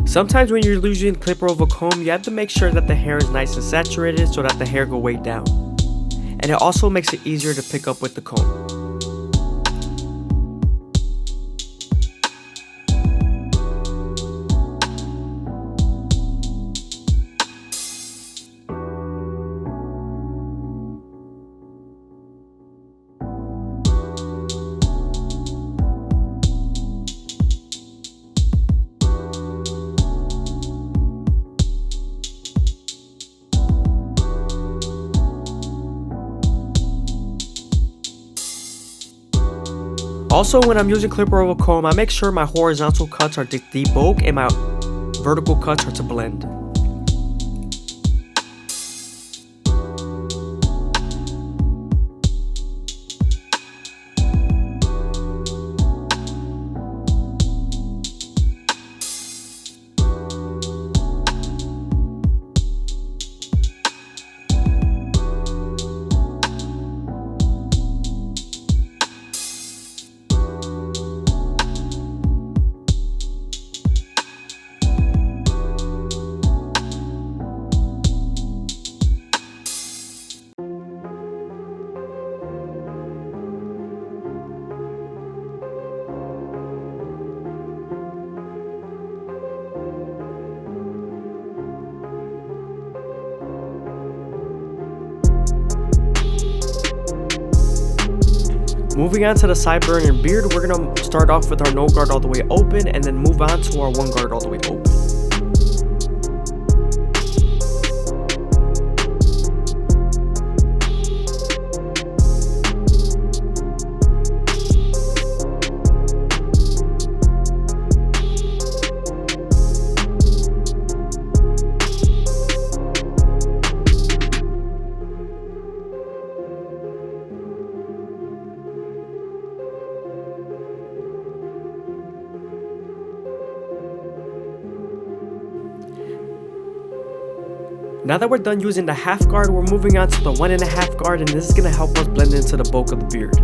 Sometimes when you're using a clipper over a comb, you have to make sure that the hair is nice and saturated so that the hair go way down. And it also makes it easier to pick up with the comb. Also, when I'm using clipper over comb, I make sure my horizontal cuts are to debulk and my vertical cuts are to blend. Moving on to the sideburn and beard, we're going to start off with our no guard all the way open and then move on to our one guard all the way open. Now that we're done using the half guard, we're moving on to the 1.5 guard, and this is going to help us blend into the bulk of the beard.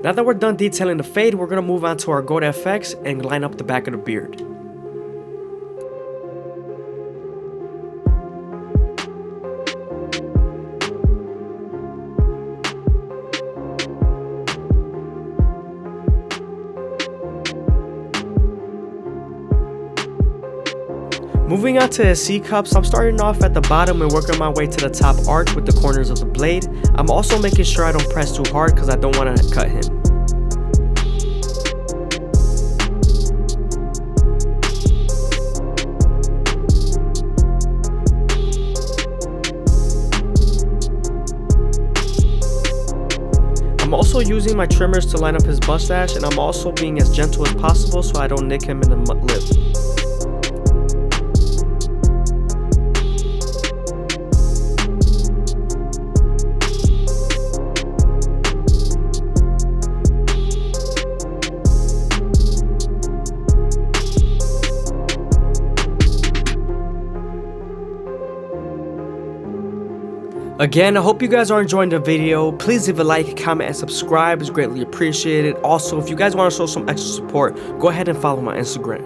Now that we're done detailing the fade, we're going to move on to our gold FX and line up the back of the beard. Moving on to his C-cups, I'm starting off at the bottom and working my way to the top arch with the corners of the blade. I'm also making sure I don't press too hard because I don't want to cut him. I'm also using my trimmers to line up his mustache, and I'm also being as gentle as possible so I don't nick him in the lip. Again, I hope you guys are enjoying the video. Please leave a like, comment, and subscribe. It's greatly appreciated. Also, if you guys want to show some extra support, go ahead and follow my Instagram.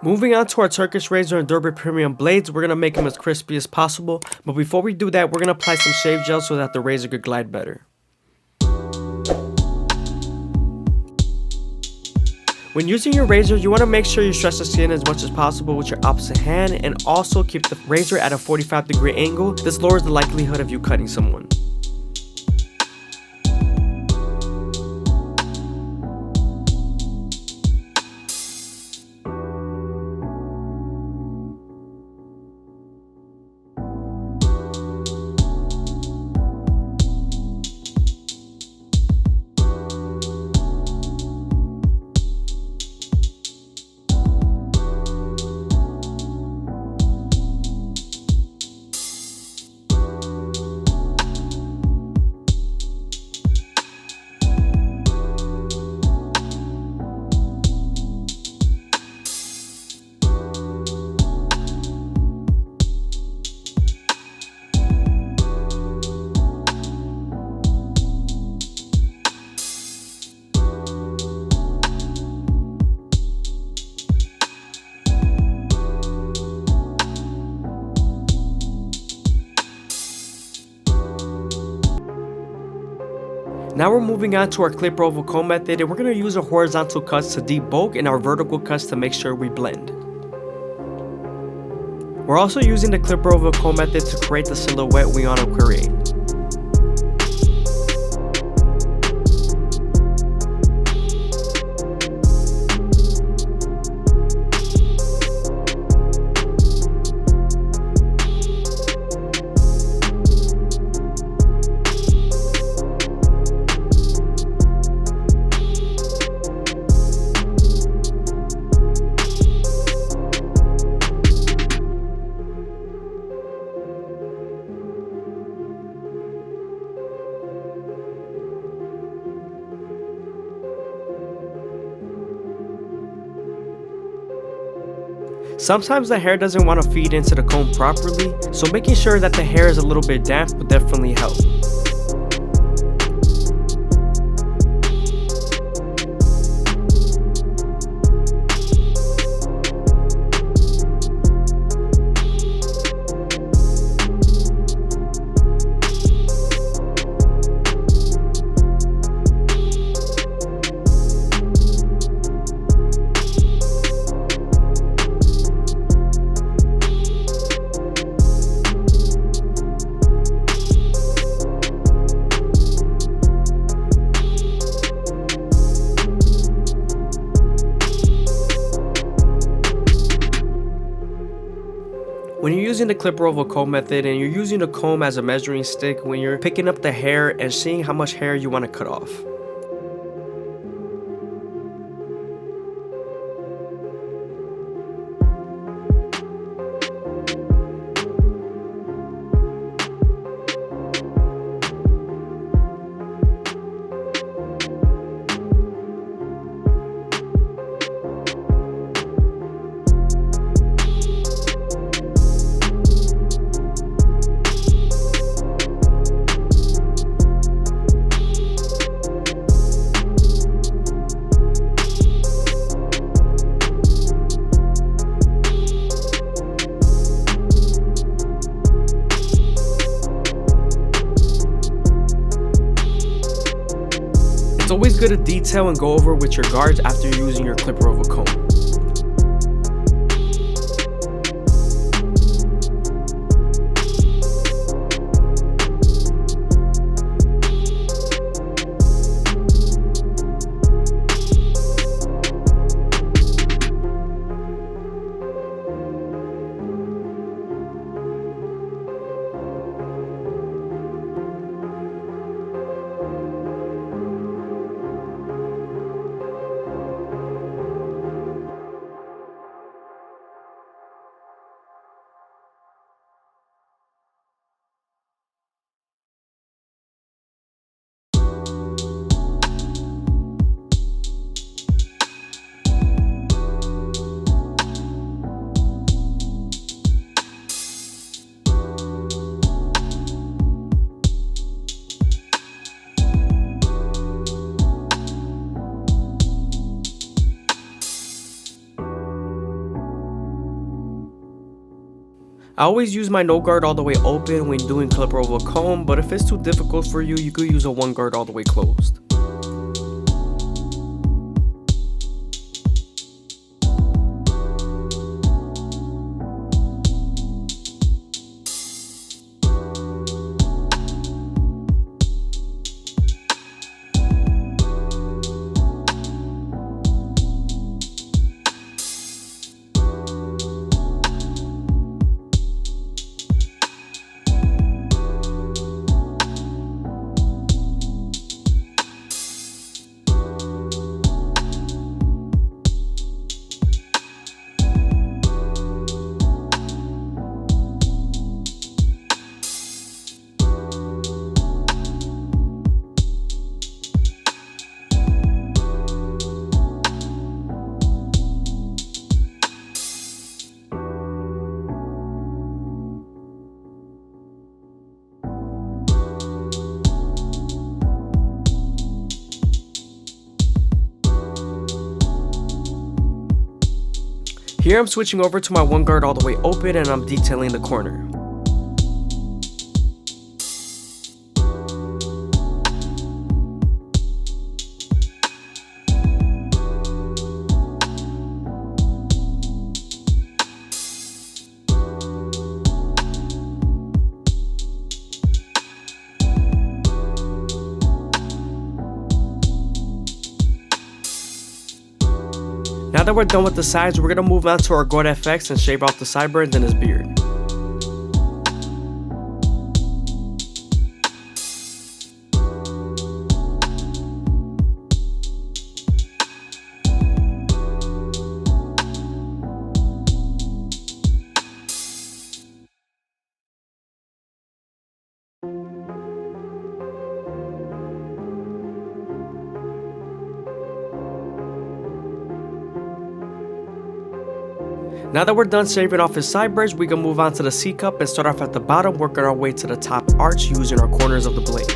Moving on to our Turkish razor and Durban premium blades, we're going to make them as crispy as possible. But before we do that, we're going to apply some shave gel so that the razor could glide better. When using your razor, you want to make sure you stretch the skin as much as possible with your opposite hand, and also keep the razor at a 45-degree angle. This lowers the likelihood of you cutting someone. Now we're moving on to our clipper oval comb method, and we're going to use our horizontal cuts to debulk and our vertical cuts to make sure we blend. We're also using the clipper oval comb method to create the silhouette we want to create. Sometimes the hair doesn't want to feed into the comb properly, so making sure that the hair is a little bit damp will definitely help. When you're using the clipper oval comb method and you're using the comb as a measuring stick when you're picking up the hair and seeing how much hair you want to cut off. It's always good to detail and go over with your guards after you're using your clipper oval comb. I always use my no guard all the way open when doing clipper oval comb, but if it's too difficult for you, you could use a one guard all the way closed. Here I'm switching over to my one guard all the way open and I'm detailing the corner. Now that we're done with the sides, we're gonna move on to our Goat FX and shave off the sideburns and his beard. Now that we're done shaving off his sideburns, we can move on to the C-cup and start off at the bottom, working our way to the top arch using our corners of the blade.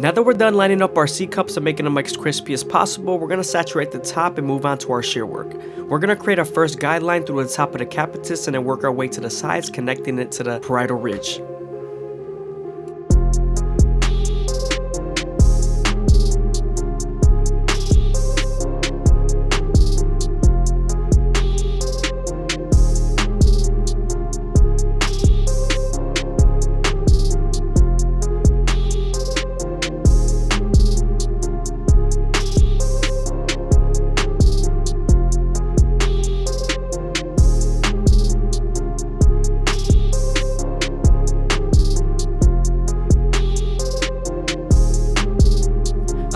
Now that we're done lining up our C-cups and making them as crispy as possible, we're going to saturate the top and move on to our shear work. We're going to create a first guideline through the top of the capitis and then work our way to the sides, connecting it to the parietal ridge.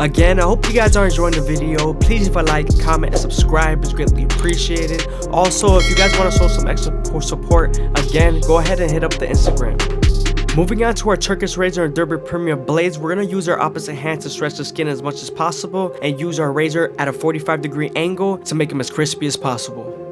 Again, I hope you guys are enjoying the video. Please leave a like, comment, and subscribe. It's greatly appreciated. Also, if you guys want to show some extra support, again, go ahead and hit up the Instagram. Moving on to our Turkish razor and Derby Premium blades, we're going to use our opposite hand to stretch the skin as much as possible and use our razor at a 45-degree angle to make them as crispy as possible.